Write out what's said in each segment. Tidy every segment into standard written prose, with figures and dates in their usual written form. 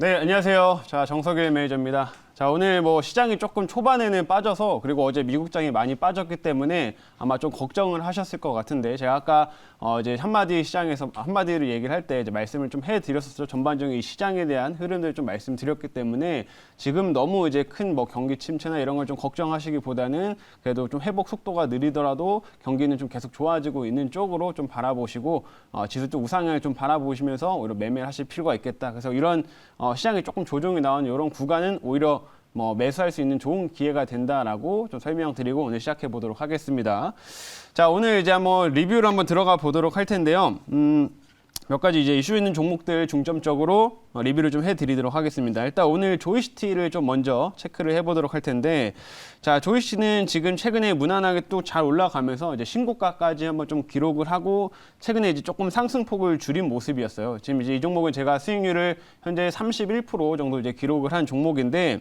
네, 안녕하세요. 자, 정석일 매니저입니다. 자, 오늘 뭐 시장이 조금 초반에는 빠져서 그리고 어제 미국장이 많이 빠졌기 때문에 아마 좀 걱정을 하셨을 것 같은데 제가 아까 이제 한마디 시장에서 한마디를 얘기를 할 때 이제 말씀을 좀 해드렸었죠. 전반적인 이 시장에 대한 흐름들을 좀 말씀드렸기 때문에 지금 너무 이제 큰 뭐 경기 침체나 이런 걸 좀 걱정하시기보다는 그래도 좀 회복 속도가 느리더라도 경기는 좀 계속 좋아지고 있는 쪽으로 좀 바라보시고 지수 쪽 우상향을 좀 바라보시면서 오히려 매매를 하실 필요가 있겠다. 그래서 이런 시장이 조금 조정이 나온 이런 구간은 오히려 뭐 매수할 수 있는 좋은 기회가 된다라고 좀 설명드리고 오늘 시작해 보도록 하겠습니다. 자, 오늘 이제 한번 리뷰를 한번 들어가 보도록 할 텐데요. 몇 가지 이제 이슈 있는 종목들 중점적으로 리뷰를 좀 해드리도록 하겠습니다. 일단 오늘 조이시티를 좀 먼저 체크를 해보도록 할 텐데, 자, 조이시티는 지금 최근에 무난하게 또 잘 올라가면서 이제 신고가까지 한번 좀 기록을 하고 최근에 이제 조금 상승폭을 줄인 모습이었어요. 지금 이제 이 종목은 제가 수익률을 현재 31% 정도 이제 기록을 한 종목인데.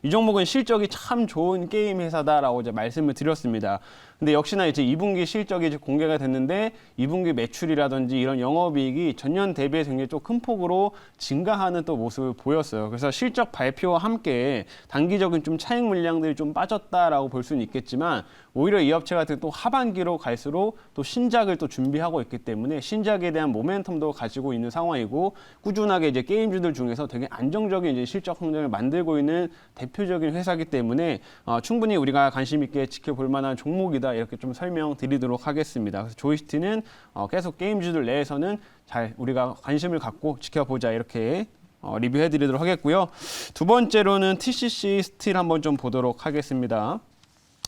이 종목은 실적이 참 좋은 게임 회사다라고 이제 말씀을 드렸습니다. 근데 역시나 이제 2분기 실적이 이제 공개가 됐는데 2분기 매출이라든지 이런 영업이익이 전년 대비해서 굉장히 좀 큰 폭으로 증가하는 또 모습을 보였어요. 그래서 실적 발표와 함께 단기적인 좀 차익 물량들이 좀 빠졌다라고 볼 수는 있겠지만 오히려 이 업체 같은 또 하반기로 갈수록 또 신작을 또 준비하고 있기 때문에 신작에 대한 모멘텀도 가지고 있는 상황이고 꾸준하게 이제 게임주들 중에서 되게 안정적인 이제 실적 성장을 만들고 있는 대표적인 회사이기 때문에 충분히 우리가 관심 있게 지켜볼 만한 종목이다 이렇게 좀 설명드리도록 하겠습니다. 그래서 조이시티는 계속 게임주들 내에서는 잘 우리가 관심을 갖고 지켜보자 이렇게 리뷰해드리도록 하겠고요. 두 번째로는 TCC 스틸 한번 좀 보도록 하겠습니다.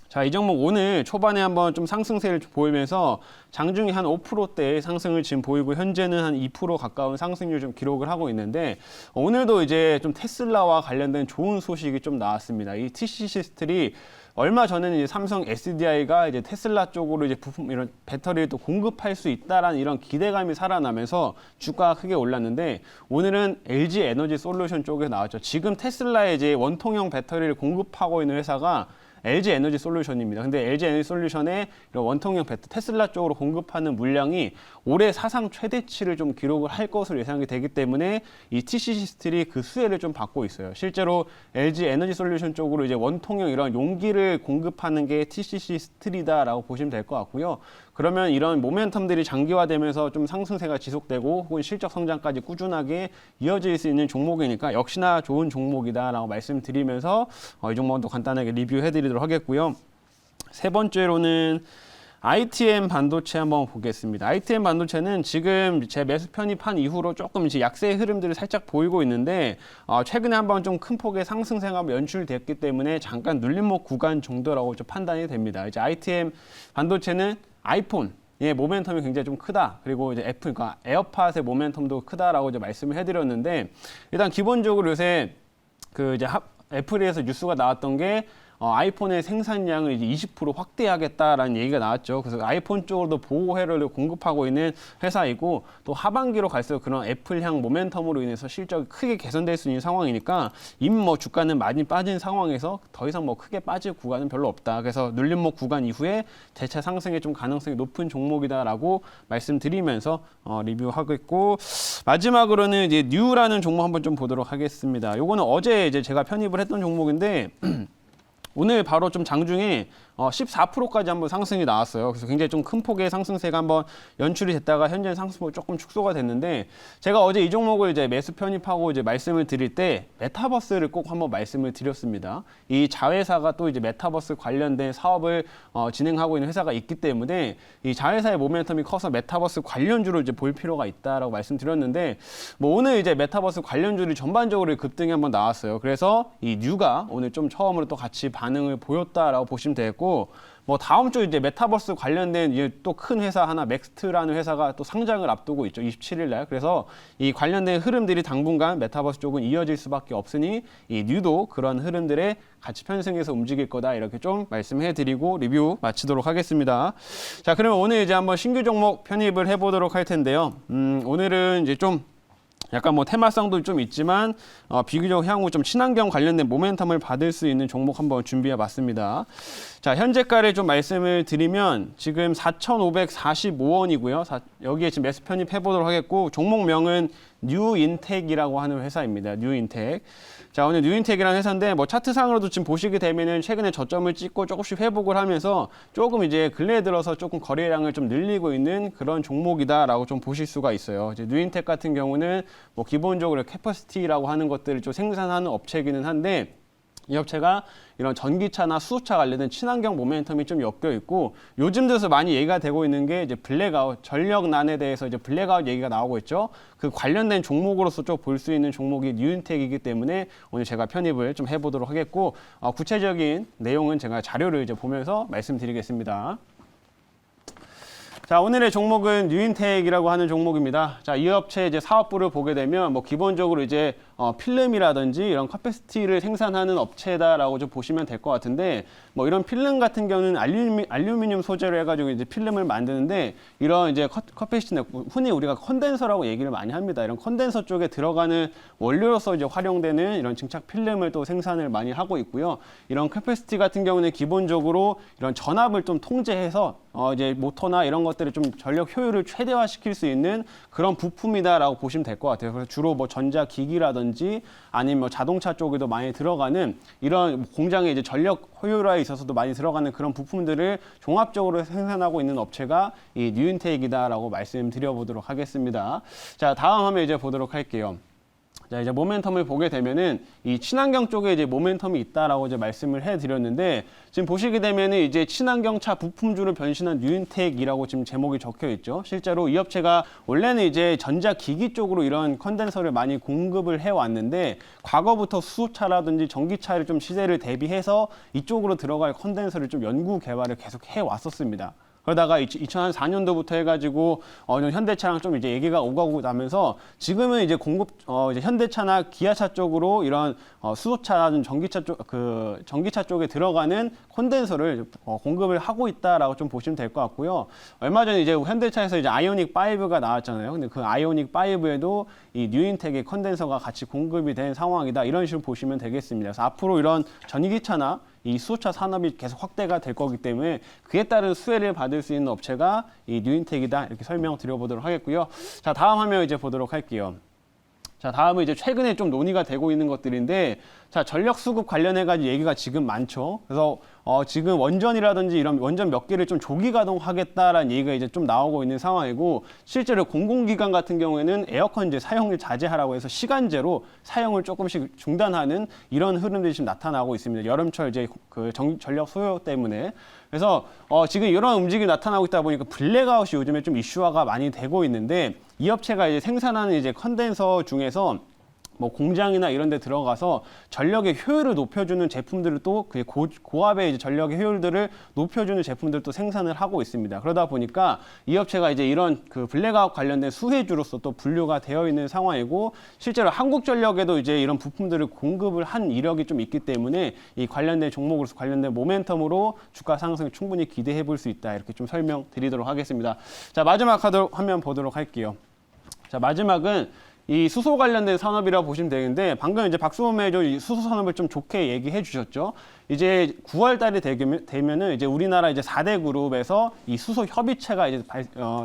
자, 이 종목 오늘 초반에 한번 좀 상승세를 보이면서 장중에 한 5%대의 상승을 지금 보이고 현재는 한 2% 가까운 상승률 좀 기록을 하고 있는데 오늘도 이제 좀 테슬라와 관련된 좋은 소식이 좀 나왔습니다. 이 TCC 스틸이 얼마 전에는 이제 삼성 SDI가 이제 테슬라 쪽으로 이제 부품 이런 배터리를 또 공급할 수 있다라는 이런 기대감이 살아나면서 주가가 크게 올랐는데 오늘은 LG 에너지 솔루션 쪽에 나왔죠. 지금 테슬라에 이제 원통형 배터리를 공급하고 있는 회사가 LG 에너지 솔루션입니다. 근데 LG 에너지 솔루션의 이런 원통형 배터리 테슬라 쪽으로 공급하는 물량이 올해 사상 최대치를 좀 기록을 할 것으로 예상이 되기 때문에 이 TCC 스틸이 그 수혜를 좀 받고 있어요. 실제로 LG 에너지 솔루션 쪽으로 이제 원통형 이런 용기를 공급하는 게 TCC 스틸이다라고 보시면 될 것 같고요. 그러면 이런 모멘텀들이 장기화되면서 좀 상승세가 지속되고 혹은 실적 성장까지 꾸준하게 이어질 수 있는 종목이니까 역시나 좋은 종목이다라고 말씀드리면서 이 종목도 간단하게 리뷰해드리도록 하겠고요. 세 번째로는 ITM 반도체 한번 보겠습니다. ITM 반도체는 지금 제 매수 편입한 이후로 조금 이제 약세의 흐름들을 살짝 보이고 있는데 최근에 한번 좀 큰 폭의 상승세가 연출됐기 때문에 잠깐 눌림목 구간 정도라고 좀 판단이 됩니다. 이제 ITM 반도체는 아이폰 예, 모멘텀이 굉장히 좀 크다. 그리고 이제 애플, 그러니까 에어팟의 모멘텀도 크다라고 이제 말씀을 해드렸는데 일단 기본적으로 요새 그 이제 애플에서 뉴스가 나왔던 게 아이폰의 생산량을 이제 20% 확대하겠다라는 얘기가 나왔죠. 그래서 아이폰 쪽으로도 보호회로를 공급하고 있는 회사이고 또 하반기로 갈수록 그런 애플향 모멘텀으로 인해서 실적이 크게 개선될 수 있는 상황이니까 이미 뭐 주가는 많이 빠진 상황에서 더 이상 뭐 크게 빠질 구간은 별로 없다. 그래서 눌림목 구간 이후에 재차 상승의 좀 가능성이 높은 종목이다라고 말씀드리면서 리뷰하고 있고 마지막으로는 이제 뉴라는 종목 한번 좀 보도록 하겠습니다. 요거는 어제 이제 제가 편입을 했던 종목인데 오늘 바로 좀 장중에 14%까지 한번 상승이 나왔어요. 그래서 굉장히 좀 큰 폭의 상승세가 한번 연출이 됐다가 현재는 상승폭이 조금 축소가 됐는데 제가 어제 이 종목을 이제 매수 편입하고 이제 말씀을 드릴 때 메타버스를 꼭 한번 말씀을 드렸습니다. 이 자회사가 또 이제 메타버스 관련된 사업을 진행하고 있는 회사가 있기 때문에 이 자회사의 모멘텀이 커서 메타버스 관련주를 이제 볼 필요가 있다라고 말씀드렸는데 뭐 오늘 이제 메타버스 관련주들이 전반적으로 급등이 한번 나왔어요. 그래서 이 뉴가 오늘 좀 처음으로 또 같이 반응을 보였다라고 보시면 되겠고 뭐 다음 주 이제 메타버스 관련된 이제 또 큰 회사 하나 맥스트라는 회사가 또 상장을 앞두고 있죠. 27일 날. 그래서 이 관련된 흐름들이 당분간 메타버스 쪽은 이어질 수밖에 없으니 이 뉴도 그런 흐름들에 같이 편승해서 움직일 거다 이렇게 좀 말씀해 드리고 리뷰 마치도록 하겠습니다. 자, 그러면 오늘 이제 한번 신규 종목 편입을 해 보도록 할 텐데요. 오늘은 이제 좀 약간 뭐 테마성도 좀 있지만 비교적 향후 좀 친환경 관련된 모멘텀을 받을 수 있는 종목 한번 준비해 봤습니다. 자, 현재가를 좀 말씀을 드리면 지금 4,545원이고요. 여기에 지금 매수 편입해 보도록 하겠고 종목명은 뉴인텍이라고 하는 회사입니다. 뉴인텍. 자, 오늘 뉴인텍이라는 회사인데 뭐 차트상으로도 지금 보시게 되면은 최근에 저점을 찍고 조금씩 회복을 하면서 조금 이제 근래에 들어서 조금 거래량을 좀 늘리고 있는 그런 종목이다라고 좀 보실 수가 있어요. 이제 뉴인텍 같은 경우는 뭐 기본적으로 캐퍼시티라고 하는 것들을 좀 생산하는 업체이기는 한데 이 업체가 이런 전기차나 수소차 관련된 친환경 모멘텀이 좀 엮여 있고 요즘 들어서 많이 얘기가 되고 있는 게 이제 블랙아웃, 전력난에 대해서 이제 블랙아웃 얘기가 나오고 있죠. 그 관련된 종목으로서 좀 볼 수 있는 종목이 뉴인텍이기 때문에 오늘 제가 편입을 좀 해보도록 하겠고 구체적인 내용은 제가 자료를 이제 보면서 말씀드리겠습니다. 자, 오늘의 종목은 뉴인텍이라고 하는 종목입니다. 자, 이 업체 이제 사업부를 보게 되면 뭐 기본적으로 이제 필름이라든지 이런 카패시티를 생산하는 업체다라고 좀 보시면 될 것 같은데 뭐 이런 필름 같은 경우는 알루미늄 소재로 해가지고 이제 필름을 만드는데 이런 이제 카패시티는 흔히 우리가 컨덴서라고 얘기를 많이 합니다. 이런 컨덴서 쪽에 들어가는 원료로서 이제 활용되는 이런 증착 필름을 또 생산을 많이 하고 있고요. 이런 카패시티 같은 경우는 기본적으로 이런 전압을 좀 통제해서 이제 모터나 이런 것들을 좀 전력 효율을 최대화시킬 수 있는 그런 부품이다라고 보시면 될 것 같아요. 그래서 주로 뭐 전자기기라든지 아니면 뭐 자동차 쪽에도 많이 들어가는 이런 공장의 이제 전력 효율화에 있어서도 많이 들어가는 그런 부품들을 종합적으로 생산하고 있는 업체가 이 뉴인텍이다라고 말씀드려보도록 하겠습니다. 자, 다음 화면 이제 보도록 할게요. 자, 이제 모멘텀을 보게 되면은 이 친환경 쪽에 이제 모멘텀이 있다라고 이제 말씀을 해드렸는데 지금 보시게 되면은 이제 친환경차 부품주로 변신한 뉴인텍이라고 지금 제목이 적혀 있죠. 실제로 이 업체가 원래는 이제 전자기기 쪽으로 이런 컨덴서를 많이 공급을 해왔는데 과거부터 수소차라든지 전기차를 좀 시대를 대비해서 이쪽으로 들어갈 컨덴서를 좀 연구 개발을 계속 해왔었습니다. 그러다가 2004년도부터 해가지고 현대차랑 좀 이제 얘기가 오가고 나면서 지금은 이제 이제 현대차나 기아차 쪽으로 이런 수소차나 전기차 쪽에 들어가는 콘덴서를 공급을 하고 있다라고 좀 보시면 될 것 같고요. 얼마 전에 이제 현대차에서 이제 아이오닉 5가 나왔잖아요. 근데 그 아이오닉 5에도 이 뉴인텍의 컨덴서가 같이 공급이 된 상황이다. 이런 식으로 보시면 되겠습니다. 그래서 앞으로 이런 전기차나 이 수소차 산업이 계속 확대가 될 거기 때문에 그에 따른 수혜를 받을 수 있는 업체가 이 뉴인텍이다 이렇게 설명드려보도록 하겠고요. 자, 다음 화면 이제 보도록 할게요. 자, 다음은 이제 최근에 좀 논의가 되고 있는 것들인데, 자, 전력 수급 관련해가지고 얘기가 지금 많죠. 그래서 지금 원전이라든지 이런 원전 몇 개를 좀 조기 가동하겠다라는 얘기가 이제 좀 나오고 있는 상황이고, 실제로 공공기관 같은 경우에는 에어컨 이제 사용을 자제하라고 해서 시간제로 사용을 조금씩 중단하는 이런 흐름들이 지금 나타나고 있습니다. 여름철 이제 그 전력 소요 때문에. 그래서 지금 이런 움직임이 나타나고 있다 보니까 블랙아웃이 요즘에 좀 이슈화가 많이 되고 있는데, 이 업체가 이제 생산하는 이제 컨덴서 중에서 뭐 공장이나 이런 데 들어가서 전력의 효율을 높여주는 제품들을 또 그 고압의 이제 전력의 효율들을 높여주는 제품들을 또 생산을 하고 있습니다. 그러다 보니까 이 업체가 이제 이런 그 블랙아웃 관련된 수혜주로서 또 분류가 되어 있는 상황이고, 실제로 한국전력에도 이제 이런 부품들을 공급을 한 이력이 좀 있기 때문에 이 관련된 종목으로서 관련된 모멘텀으로 주가 상승을 충분히 기대해 볼 수 있다. 이렇게 좀 설명드리도록 하겠습니다. 자, 마지막 화면 보도록 할게요. 자, 마지막은 이 수소 관련된 산업이라고 보시면 되는데, 방금 이제 박수범 매니저 이 수소 산업을 좀 좋게 얘기해 주셨죠. 이제 9월 달에 되면은 이제 우리나라 이제 4대 그룹에서 이 수소 협의체가 이제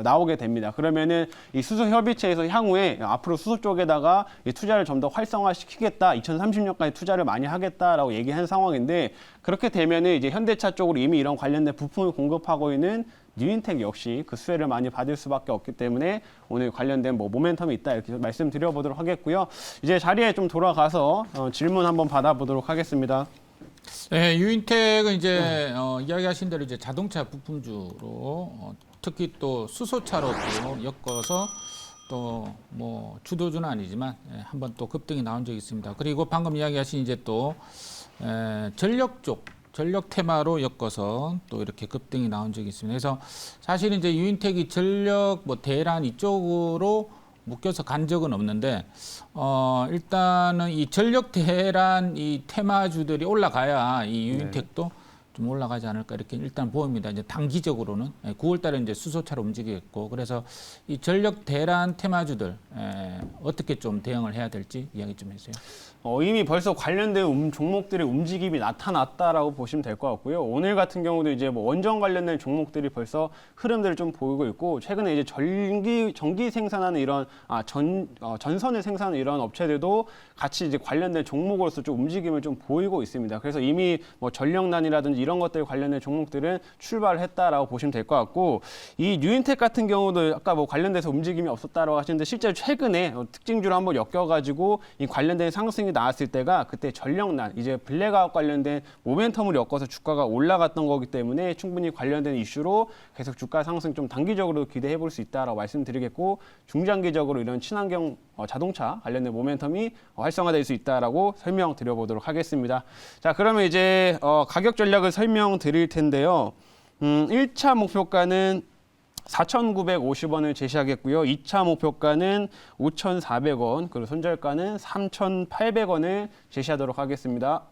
나오게 됩니다. 그러면은 이 수소 협의체에서 향후에 앞으로 수소 쪽에다가 이 투자를 좀 더 활성화시키겠다, 2030년까지 투자를 많이 하겠다라고 얘기한 상황인데, 그렇게 되면은 이제 현대차 쪽으로 이미 이런 관련된 부품을 공급하고 있는 뉴인텍 역시 그 수혜를 많이 받을 수밖에 없기 때문에 오늘 관련된 뭐 모멘텀이 있다 이렇게 말씀드려보도록 하겠고요. 이제 자리에 좀 돌아가서 질문 한번 받아보도록 하겠습니다. 네, 유인텍은 이제 이야기하신 대로 이제 자동차 부품주로 특히 또 수소차로 또 엮어서 또 뭐 주도주는 아니지만 한번 또 급등이 나온 적이 있습니다. 그리고 방금 이야기하신 이제 또 전력 쪽. 전력 테마로 엮어서 또 이렇게 급등이 나온 적이 있습니다. 그래서 사실 이제 유인텍이 전력 뭐 대란 이쪽으로 묶여서 간 적은 없는데 일단은 이 전력 대란 이 테마주들이 올라가야 이 유인텍도 좀 올라가지 않을까 이렇게 일단 보입니다. 이제 단기적으로는 9월 달에 이제 수소차로 움직이겠고 그래서 이 전력 대란 테마주들 어떻게 좀 대응을 해야 될지 이야기 좀 해주세요. 이미 벌써 관련된 종목들의 움직임이 나타났다라고 보시면 될 것 같고요. 오늘 같은 경우도 이제 뭐 원전 관련된 종목들이 벌써 흐름들을 좀 보이고 있고 최근에 이제 전기 생산하는 이런 전선을 생산하는 이런 업체들도 같이 이제 관련된 종목으로서 좀 움직임을 좀 보이고 있습니다. 그래서 이미 뭐 전력난이라든지 이런 것들 관련된 종목들은 출발을 했다라고 보시면 될 것 같고 이 뉴인텍 같은 경우도 아까 뭐 관련돼서 움직임이 없었다라고 하시는데 실제로 최근에 특징주를 한번 엮여가지고 이 관련된 상승이 나왔을 때가 그때 전력난 이제 블랙아웃 관련된 모멘텀을 엮어서 주가가 올라갔던 거기 때문에 충분히 관련된 이슈로 계속 주가 상승 좀 단기적으로 기대해 볼 수 있다라고 말씀드리겠고 중장기적으로 이런 친환경 자동차 관련된 모멘텀이 활성화될 수 있다라고 설명드려보도록 하겠습니다. 자, 그러면 이제 가격 전략을 설명드릴 텐데요. 1차 목표가는 4,950원을 제시하겠고요. 2차 목표가는 5,400원, 그리고 손절가는 3,800원을 제시하도록 하겠습니다.